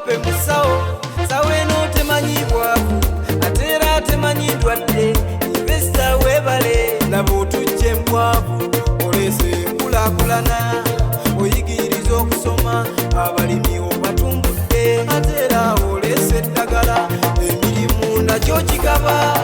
wape musawo sawe no temanyibwaku atera temanyidwa dde investor webale labo tujje mbwavu olese kulakulana oyigiriza okusoma abalimi obatumbudde atera olese eddagala emirimu nakyo kigaba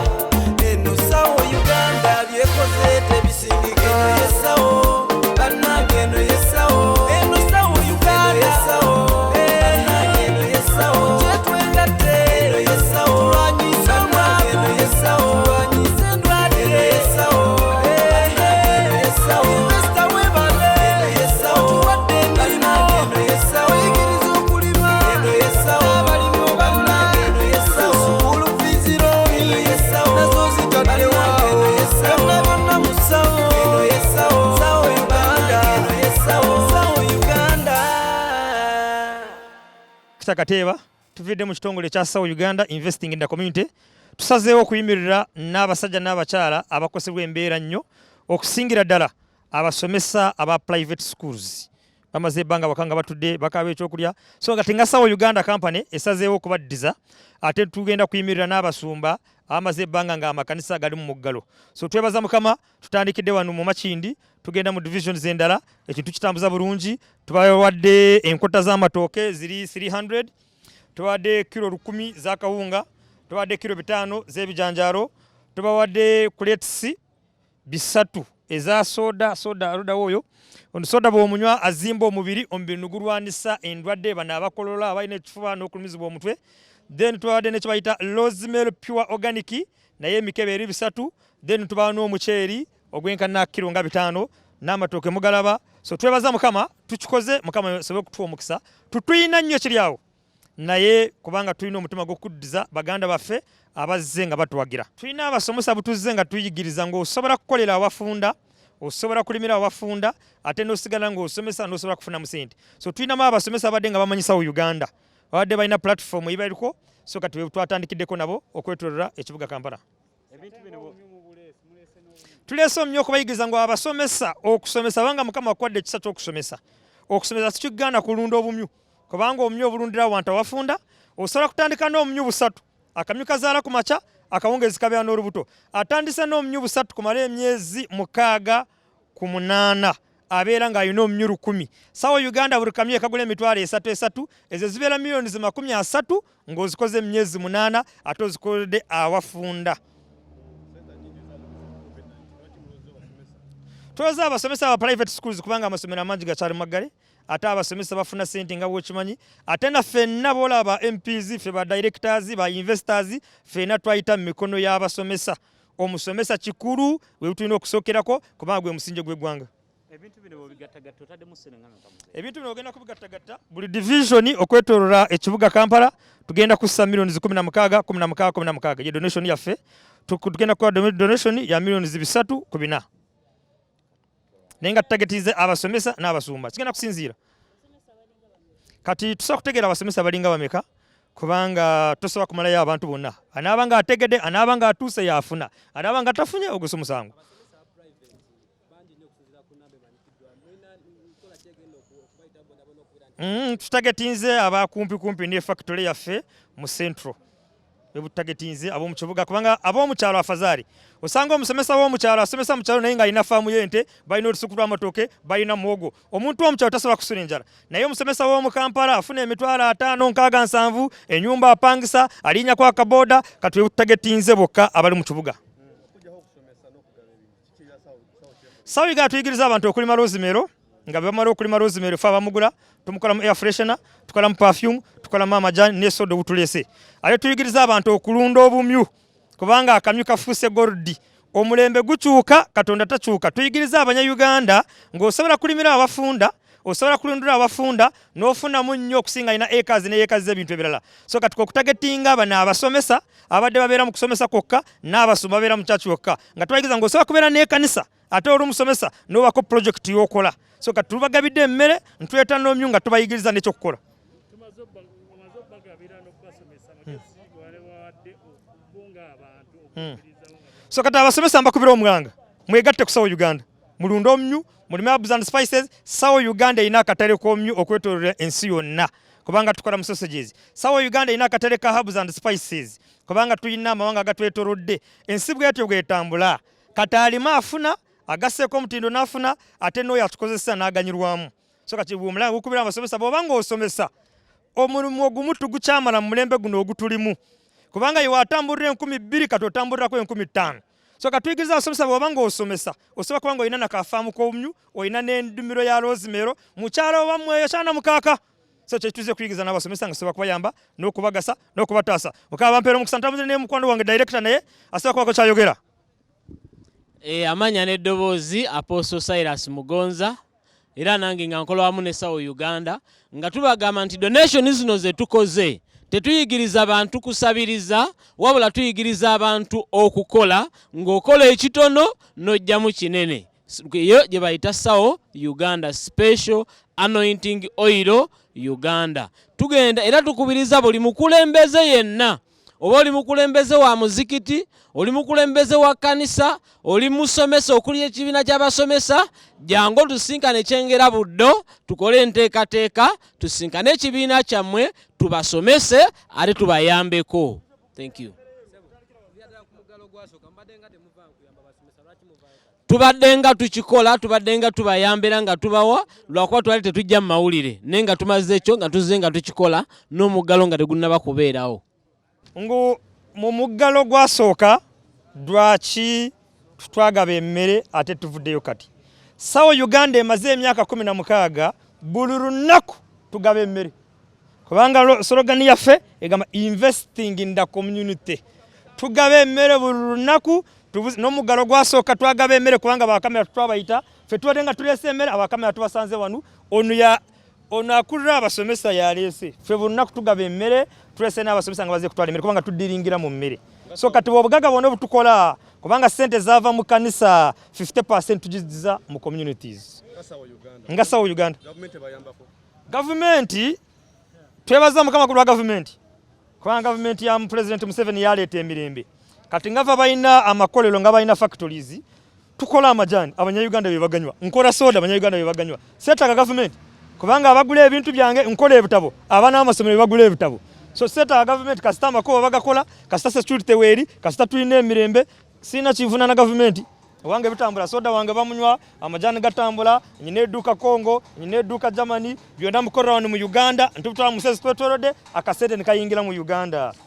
eno sawo Uganda byekoze tebisingike yesawo bannange eno yesawo eno sawo Uganda yesawo bannange eno yesawo kyetwegatte eno yesawo lwanyisanga eno yesawo lwanyise ndwadde eno yesawo eno yesawo investor webale eno yesawo tuwadde emirimu eno yesawo oyigiriza okulima eno yesawo abalimi bannange eno yesawo sukulu fiiziro eno yesawo nazo zitaddewa byonna byonna mu sawo eno yesawo sawo Uganda eno yesawo sawo Uganda. Kateeba tuvidde mu kitongole kya Sawo Uganda Investing in the Community tusazeewo okuyimirira n'abasajja n'abakyala abakosebwa embeera nnyo okusingira ddala abasomesa aba private schools bamaze ebbanga wakanga batudde bakaba ekyokulya so nga tinga Sawo Uganda company esazeewo okubaddiza ate tugenda kuyimirira n'abasumba abamaze ebbanga nga amakanisa gali mu muggalo so twebaza Mukama tutandikidde wano mu Makindi tugenda mu divisions endala ekintu kitambuza bulungi tubawadde enkota z'amatooke ziri 300 tubawadde kilo 10 za kawunga tubawadde kilo 5 z'ebijanjaalo tubawadde kuletisi bisatu eza soda aluda woyo ono soda bw'omunywa azimba omubiri nugulwanisa endwadde bano abakolola abalina ekifuba n'okulumizibwa omutwe then tubawadde nekibayita rosemary pure organic naye emikebe eri 3 then tubawa n'omuceeri ogwenkana kilo nga 5 n'amatooke mugalaba so twebaza Mukama tukikoze Mukama sobe okutuwa omukisa tutuyina nnyo kiri awo naye kubanga tulina omutima gw'okuddiza baganda baffe abazze nga batuwagira tulina abasomesa butuzze nga tuyigiriza ng'osobola kukolera awafunda osobola kulimira awafunda ate n'osigala ng'osomesa n'osobola kufunamu sente so tulinamu abasomesa abadde nga bamanyisawo Uganda babadde balina platform eyibaliko so kati twatandikideko nabo okwetolera ekibuga Kampala tuleese omumyu okubayigiriza ngu abasomesa okusomesa banga Mukama akwadde ekisa ky'okusomesa okusomesa sikigana kulunda obumyu kubanga omumyu obulundira wantu awafunda osobola kutandika n'omumyu 3 akamyu kazaala ku makya akawungezi kabeera n'olubuto atandise n'omumyu 3 kumala emyezi 6 ku 8 abeera ng'alina omumyu 10 Sawo Uganda buli kamyu ekagula emitwalo 3 ezo zibeera miliyoni 30 ng'ozikoze emyezi 8 ate ozikodde awafunda tuloza abasomesa aba private schools kubanga amasomero amangi gakyali maggale ate abasomesa bafuna sente nga bwekimanyi ate na ffenna boolaba MPs ffe ba directors ba investors ffenna twayita mu mikono y'abasomesa omusomesa kikulu we tulina okusookerako kubanga gwe musinje gw'eggwanga ebintu bino ogenda kubigattagatta buli division okwetolora ekibuga Kampala tugenda kussa miliyoni 16 ye donation yaffe tugenda kuwa donation ya miliyoni 3 ku 4 nenga tutagetize abasomesa n'abasumba kigenda kusinziira kati tusobola kutegeera abasomesa balinga bameka kubanga tosobola kumalayo abantu bonna anaaba nga ategedde anaaba nga atuuse yaafuna anaaba nga tafunye ogusa omusango tutagetinze abakumpikumpi ne factory yaffe mu central bebutagetinze ab'omu kibuga kubanga ab'omu kyalo afazaali osanga omusomesa w'omukyalo asomesa mu kyalo naye ng'alina faamu y'ente balina olusuku lw'amatooke balina muwogo omuntu w'omukyalo tasobola kusula enjala naye omusomesa w'omu Kampala afuna emitwalo 5 6 7 ennyumba apangisa alinyako akabooda kati bebutagetinze bokka abali mu kibuga Sawo Uganda tuyigiriza abantu okulima rosemary nga bamala okulima rosemary fa bamugula tumukolamu air freshener tukolamu perfume tukolamu amajani ne soda butulese ate tuyigiriza abantu okulunda obumyu kubanga akamyu kafuuse goldi omulembe gukyuka katonda takyuka tuyigiriza abanya-Uganda ng'osobola kulimira abafunda osobola kulundira abafunda n'ofunamu nnyo okusinga ina acres ne acres z'ebintu ebirala so kati okutagetinga bano abasomesa abadde babeera mu kusomesa kwokka n'abasoma babeera mu kyaki kyokka nga tubayigiriza ng'osobola kubeera n'ekanisa ate oli omusomesa n'obako project y'okola so kati tubagabidde emmere ntuleta n'omyu nga tubayigiriza n'ekyokukola so kati abasomesa mbakubira omulanga mwegatte ku Sawo Uganda mulunda omyu mulime herbs and spices Sawo Uganda erina akatale k'omyu okwetoolera ensi yonna kubanga tukola mu sausages. Sawa Uganda ina akatale ka herbs and spices kubanga tuyina amawanga agatwetoolodde. Ensi bw'etyo bw'etambula. Kati alima afuna, agasseeko omutindo n'afuna, ate n'oyo atukozesa n'aganyirwamu. So kati bw'omulanga gukubira abasomesa bw'oba ng'osomesa omulimu ogumu tugukyamala mu mulembe guno ogutulimu. Kubanga iwe atambulira 2,000 kati otambulirako 5,000. So katuyigiriza abasomesa bw'oba ng'osomesa osobola kuba ng'olina nakafaamu k'obumyu, olina n'endimiro ya rosemero, mukyala owammwe eyo kyana mukaaka. So kyetuze kuyigiza n'abasomesa nga sobola kubayamba n'okubagasa n'okubataasa. Mukama bampeera omukisa ntambulire ne mukwano wange director naye asobola kubako kyayogera. Amanya n'eddoboozi Apostle Silas Mugonza era nange nga nkola wamu ne Sawo Uganda nga tubagamba nti donation zino ze tukoze tetuyigiriza abantu kusabiriza wabula tuyigiriza abantu okukola ng'okola ekitono n'ojjamu kinene. Yo gye bayita Sawo Uganda Special Anointing Oil Uganda. Tugenda era tukubiriza buli mukulembeze yenna, oba oli mukulembeze wa muzikiti, oli mukulembeze wa kanisa, oli musomesa okuli ekibiina ky'abasomesa, jangu tusinkane Kyengera Buddo, tukole enteekateeka, tusinkane ekibiina kyammwe, tubasomese ate tubayambeko. Thank you. Tubadde nga tukikola, tubadde nga tubayambera nga tubawa lwakuba twali tetujja mu mawulire naye nga tumaze ekyo nga tuzze nga tukikola n'omuggalo nga tegunnaba kubeerawo. Ngu mu muggalo gwasooka lwaki twagaba emmere ate tuvuddeyo kati. Sawo Uganda emaze emyaka 16 buli lunaku tugaba emmere. Kubanga slogan yaffe egamba investing in the community. Tugaba emmere buli lunaku. N'omuggalo gwasooka twagaba emmere kubanga abakamera twabayita ffe tubadde nga tuleese emmere abakamera tubasanze wano ono akulira abasomesa yaleese ffe buli lunaku tugaba emmere tuleese n'abasomesa nga baze kutwala emmere kubanga tuddiringira mu mmere. So kati obugaga bwonna obutukola kubanga ssente zaava mu kanisa 50% tugiziza mu communities nga Sawo Uganda. Gavumenti twebaza Mukama ku lwa gavumenti kubanga gavumenti ya President Museveni yaleeta emirembe. Kati ngava bayina amakolero nga bayina factories tukola amajani abanyayuganda bebaganywa nkola soda abanyayuganda bebaganywa setaga government kubanga abagula ebintu byange nkola ebitabo abana amasomero bagula ebitabo. So setaga government customer ko bagakola kasita security weri kasita tulina emirembe sina kivuna na government wange bitambula soda wange bamunywa amajani gatambula nyine eduka Kongo nyine eduka Germany byonna mukorera wano mu Uganda ntubutwa musezi twetolode akasente nikayingira mu Uganda.